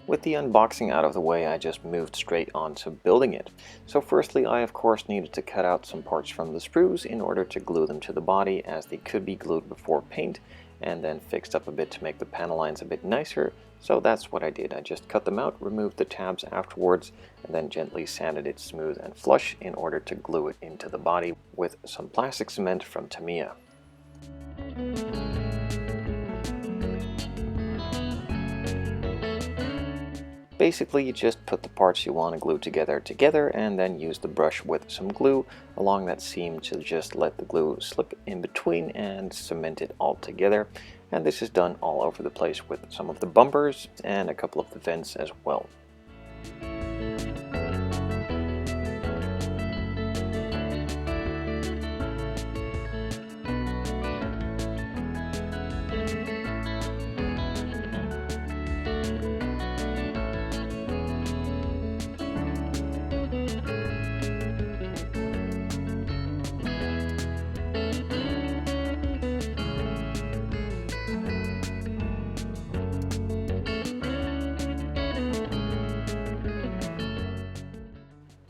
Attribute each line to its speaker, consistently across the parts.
Speaker 1: With the unboxing out of the way, I just moved straight on to building it. So firstly, I of course needed to cut out some parts from the sprues in order to glue them to the body, as they could be glued before paint, and then fixed up a bit to make the panel lines a bit nicer. So that's what I did. I just cut them out, removed the tabs afterwards, and then gently sanded it smooth and flush in order to glue it into the body with some plastic cement from Tamiya. Basically, you just put the parts you want to glue together and then use the brush with some glue along that seam to just let the glue slip in between and cement it all together. And this is done all over the place with some of the bumpers and a couple of the vents as well.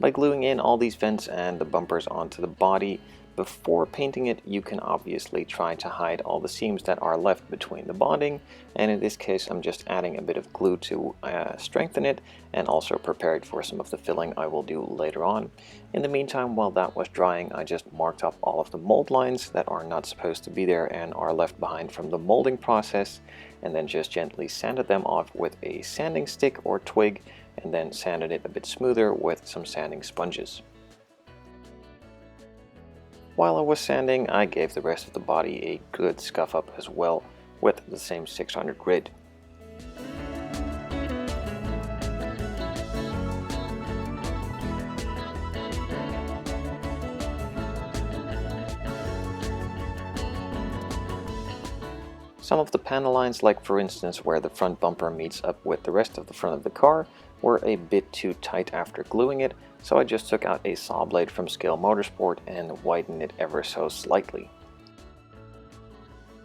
Speaker 1: By gluing in all these vents and the bumpers onto the body before painting it, you can obviously try to hide all the seams that are left between the bonding, and in this case I'm just adding a bit of glue to strengthen it and also prepare it for some of the filling I will do later on. In the meantime, while that was drying, I just marked up all of the mold lines that are not supposed to be there and are left behind from the molding process, and then just gently sanded them off with a sanding stick or twig, and then sanded it a bit smoother with some sanding sponges. While I was sanding, I gave the rest of the body a good scuff up as well with the same 600 grit. Some of the panel lines, like for instance where the front bumper meets up with the rest of the front of the car, were a bit too tight after gluing it, so I just took out a saw blade from Scale Motorsport and widened it ever so slightly.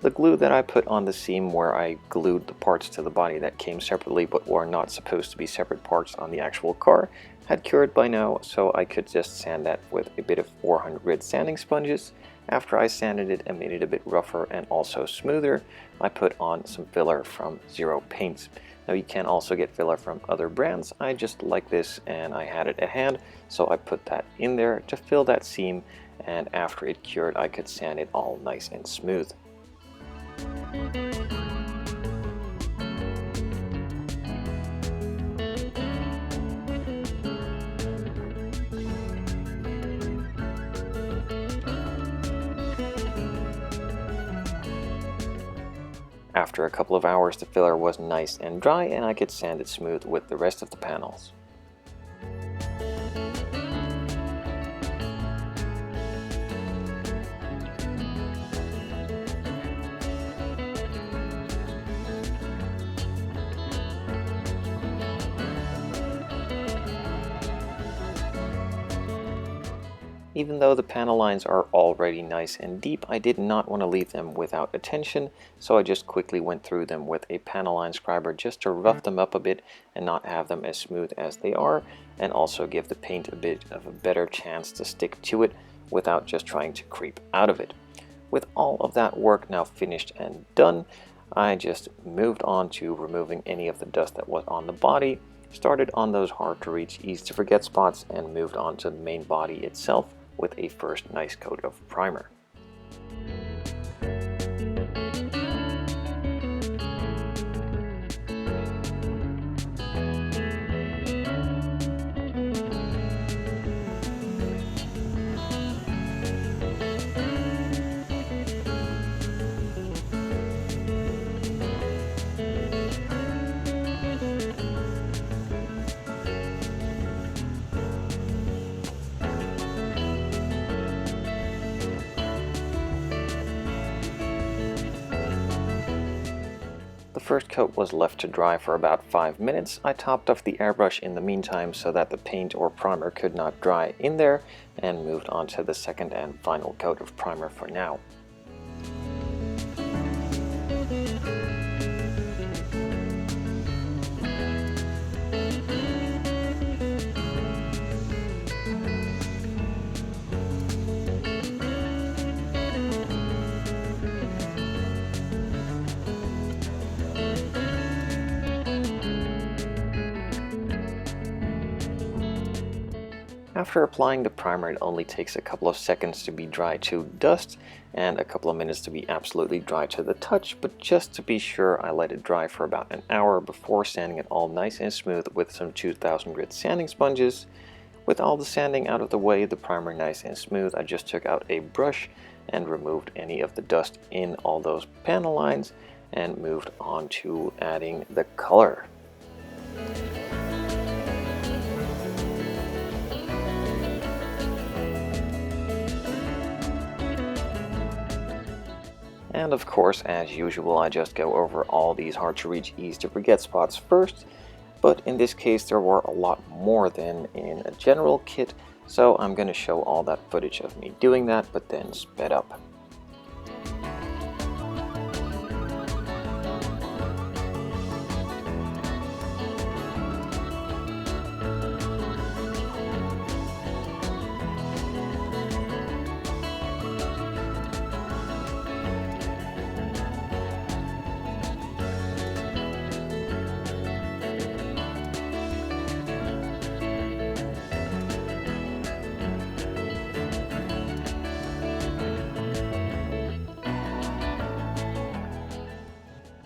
Speaker 1: The glue that I put on the seam where I glued the parts to the body that came separately but were not supposed to be separate parts on the actual car had cured by now, so I could just sand that with a bit of 400 grit sanding sponges. After I sanded it and made it a bit rougher and also smoother, I put on some filler from Zero Paints. Now you can also get filler from other brands. I just like this and I had it at hand, so I put that in there to fill that seam, and after it cured I could sand it all nice and smooth. After a couple of hours, the filler was nice and dry and I could sand it smooth with the rest of the panels. Even though the panel lines are already nice and deep, I did not want to leave them without attention, so I just quickly went through them with a Panelline scriber just to rough them up a bit and not have them as smooth as they are, and also give the paint a bit of a better chance to stick to it without just trying to creep out of it. With all of that work now finished and done, I just moved on to removing any of the dust that was on the body, started on those hard to reach, easy to forget spots, and moved on to the main body itself with a first nice coat of primer. The first coat was left to dry for about 5 minutes. I topped off the airbrush in the meantime so that the paint or primer could not dry in there, and moved on to the second and final coat of primer for now. After applying the primer, it only takes a couple of seconds to be dry to dust and a couple of minutes to be absolutely dry to the touch, but just to be sure I let it dry for about an hour before sanding it all nice and smooth with some 2000 grit sanding sponges. With all the sanding out of the way, the primer nice and smooth, I just took out a brush and removed any of the dust in all those panel lines and moved on to adding the color. And of course, as usual, I just go over all these hard to reach, easy to forget spots first, but in this case there were a lot more than in a general kit, so I'm going to show all that footage of me doing that, but then sped up.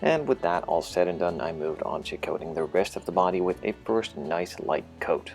Speaker 1: And with that all said and done, I moved on to coating the rest of the body with a first nice light coat.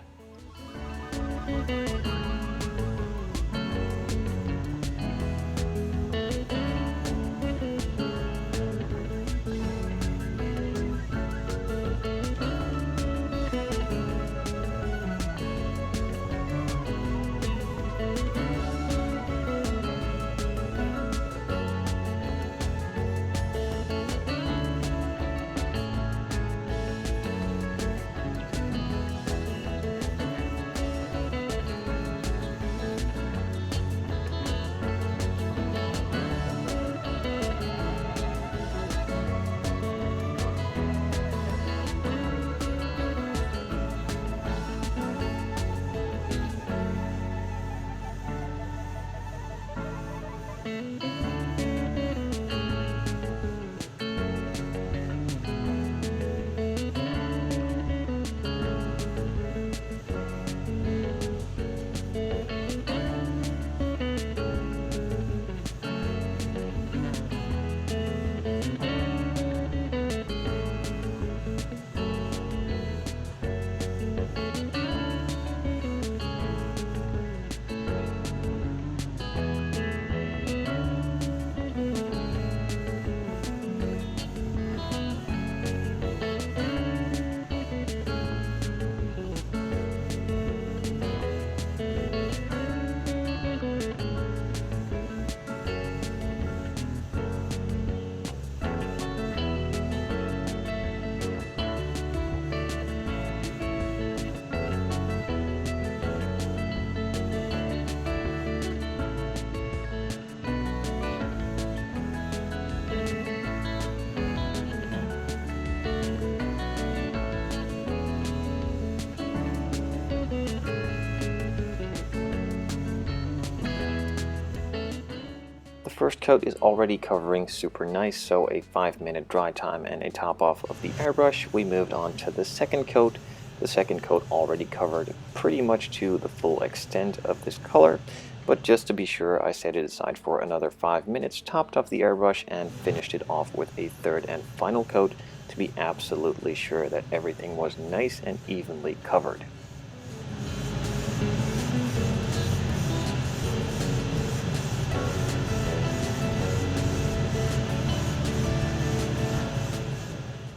Speaker 1: First coat is already covering super nice, so a 5-minute dry time and a top off of the airbrush. We moved on to the second coat. The second coat already covered pretty much to the full extent of this color, but just to be sure I set it aside for another 5 minutes, topped off the airbrush and finished it off with a third and final coat to be absolutely sure that everything was nice and evenly covered.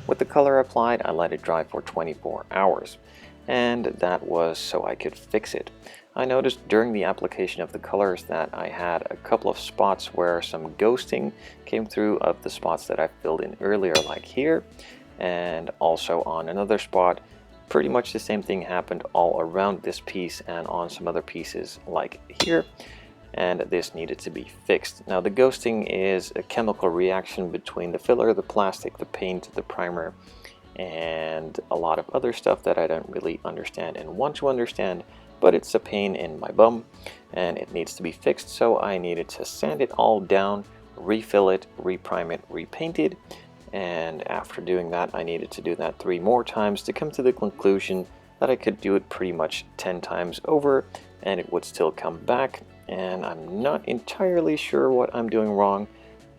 Speaker 1: With the color applied, I let it dry for 24 hours, and that was so I could fix it. I noticed during the application of the colors that I had a couple of spots where some ghosting came through of the spots that I filled in earlier, like here, and also on another spot. Pretty much the same thing happened all around this piece and on some other pieces like here, and this needed to be fixed. Now the ghosting is a chemical reaction between the filler, the plastic, the paint, the primer, and a lot of other stuff that I don't really understand and want to understand, but it's a pain in my bum and it needs to be fixed, so I needed to sand it all down, refill it, reprime it, repaint it, and after doing that I needed to do that 3 more times to come to the conclusion that I could do it pretty much 10 times over and it would still come back, and I'm not entirely sure what I'm doing wrong,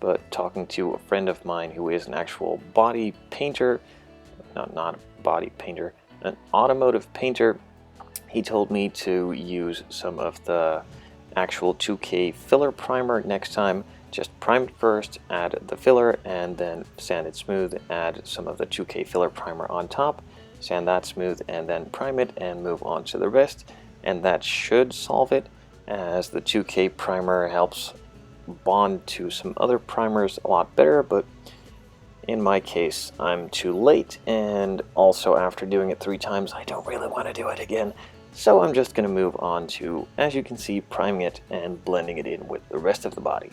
Speaker 1: but talking to a friend of mine who is an actual body painter, not a body painter, an automotive painter, he told me to use some of the actual 2K filler primer next time. Just prime it first, add the filler, and then sand it smooth, add some of the 2K filler primer on top, sand that smooth, and then prime it and move on to the rest, and that should solve it, as the 2K primer helps bond to some other primers a lot better. But in my case, I'm too late, and also after doing it 3 times, I don't really want to do it again. So I'm just going to move on to, as you can see, priming it and blending it in with the rest of the body.